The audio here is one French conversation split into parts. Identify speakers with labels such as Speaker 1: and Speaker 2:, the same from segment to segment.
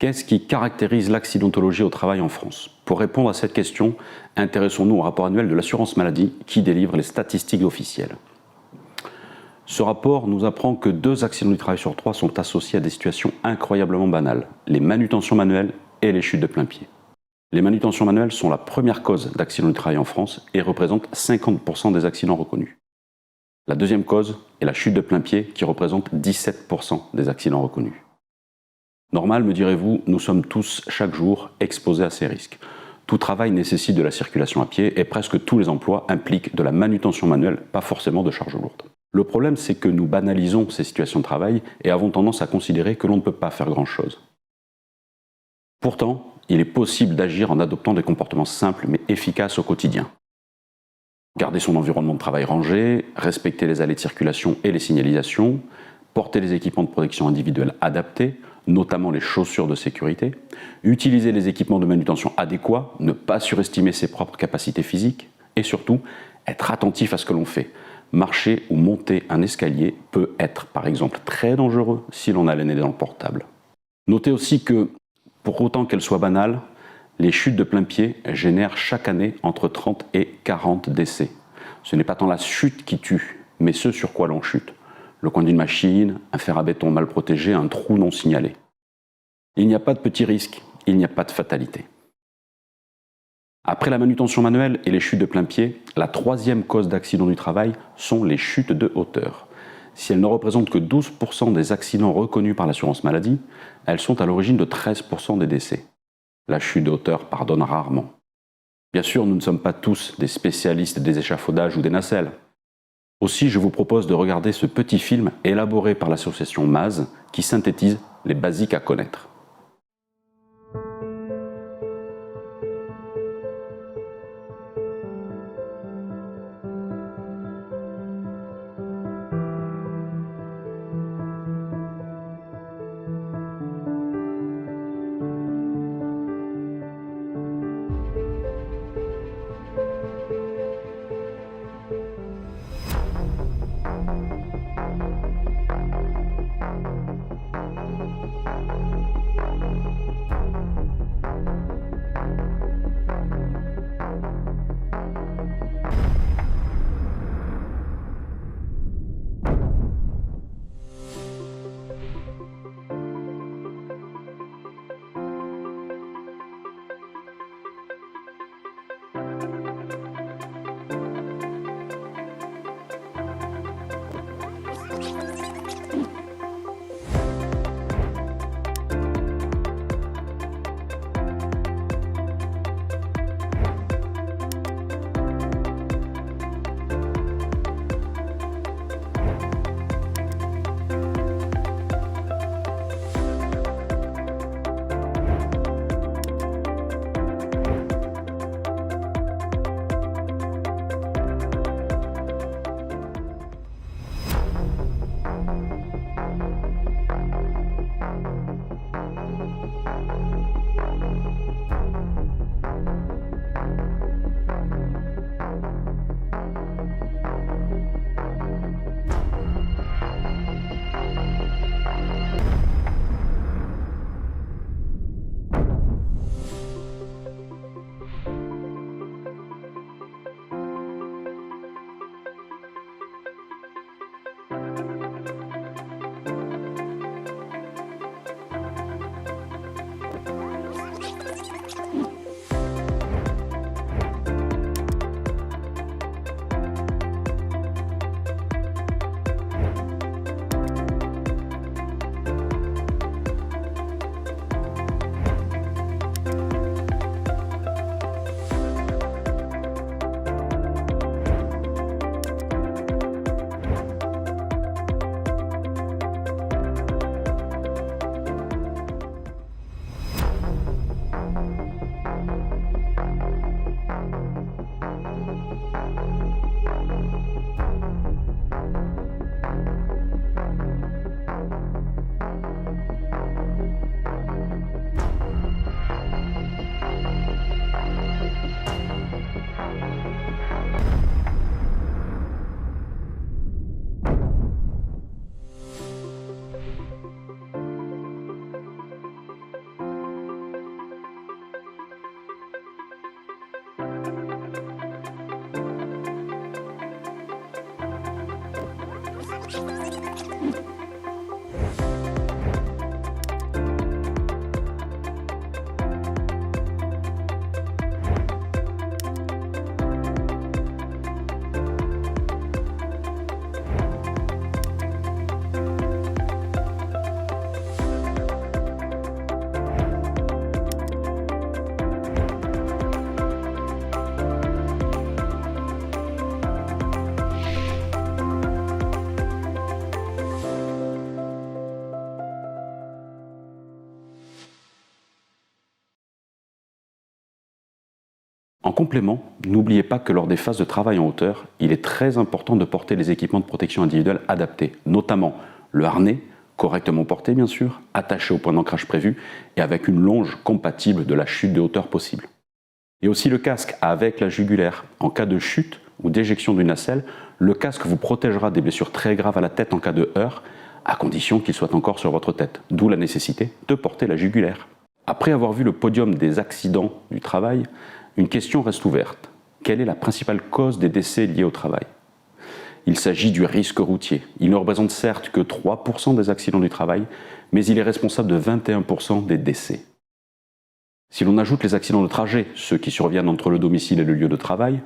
Speaker 1: Qu'est-ce qui caractérise l'accidentologie au travail en France? Pour répondre à cette question, intéressons-nous au rapport annuel de l'assurance maladie qui délivre les statistiques officielles. Ce rapport nous apprend que 2 accidents du travail sur 3 sont associés à des situations incroyablement banales, les manutentions manuelles et les chutes de plein pied. Les manutentions manuelles sont la première cause d'accidents du travail en France et représentent 50% des accidents reconnus. La deuxième cause est la chute de plein pied qui représente 17% des accidents reconnus. Normal, me direz-vous, nous sommes tous chaque jour exposés à ces risques. Tout travail nécessite de la circulation à pied et presque tous les emplois impliquent de la manutention manuelle, pas forcément de charges lourdes. Le problème, c'est que nous banalisons ces situations de travail et avons tendance à considérer que l'on ne peut pas faire grand-chose. Pourtant, il est possible d'agir en adoptant des comportements simples mais efficaces au quotidien. Garder son environnement de travail rangé, respecter les allées de circulation et les signalisations, porter les équipements de protection individuelle adaptés, notamment les chaussures de sécurité, utiliser les équipements de manutention adéquats, ne pas surestimer ses propres capacités physiques et surtout être attentif à ce que l'on fait. Marcher ou monter un escalier peut être par exemple très dangereux si l'on a le nez dans le portable. Notez aussi que, pour autant qu'elles soient banales, les chutes de plein pied génèrent chaque année entre 30 et 40 décès. Ce n'est pas tant la chute qui tue, mais ce sur quoi l'on chute. Le coin d'une machine, un fer à béton mal protégé, un trou non signalé. Il n'y a pas de petit risque, il n'y a pas de fatalité. Après la manutention manuelle et les chutes de plein pied, la 3e cause d'accident du travail sont les chutes de hauteur. Si elles ne représentent que 12% des accidents reconnus par l'assurance maladie, elles sont à l'origine de 13% des décès. La chute de hauteur pardonne rarement. Bien sûr, nous ne sommes pas tous des spécialistes des échafaudages ou des nacelles. Aussi, je vous propose de regarder ce petit film élaboré par l'association MAZ qui synthétise les basiques à connaître. En complément, n'oubliez pas que lors des phases de travail en hauteur, il est très important de porter les équipements de protection individuelle adaptés, notamment le harnais, correctement porté bien sûr, attaché au point d'ancrage prévu et avec une longe compatible de la chute de hauteur possible. Et aussi le casque avec la jugulaire. En cas de chute ou d'éjection d'une nacelle, le casque vous protégera des blessures très graves à la tête en cas de heurt, à condition qu'il soit encore sur votre tête, d'où la nécessité de porter la jugulaire. Après avoir vu le podium des accidents du travail, une question reste ouverte. Quelle est la principale cause des décès liés au travail ? Il s'agit du risque routier. Il ne représente certes que 3% des accidents du travail, mais il est responsable de 21% des décès. Si l'on ajoute les accidents de trajet, ceux qui surviennent entre le domicile et le lieu de travail,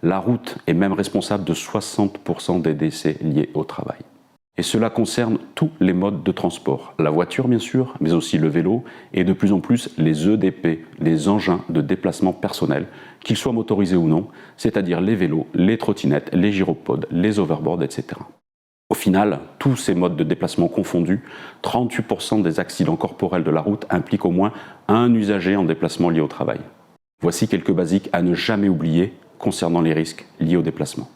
Speaker 1: la route est même responsable de 60% des décès liés au travail. Et cela concerne tous les modes de transport, la voiture bien sûr, mais aussi le vélo et de plus en plus les EDP, les engins de déplacement personnel, qu'ils soient motorisés ou non, c'est-à-dire les vélos, les trottinettes, les gyropodes, les overboards, etc. Au final, tous ces modes de déplacement confondus, 38% des accidents corporels de la route impliquent au moins un usager en déplacement lié au travail. Voici quelques basiques à ne jamais oublier concernant les risques liés au déplacement.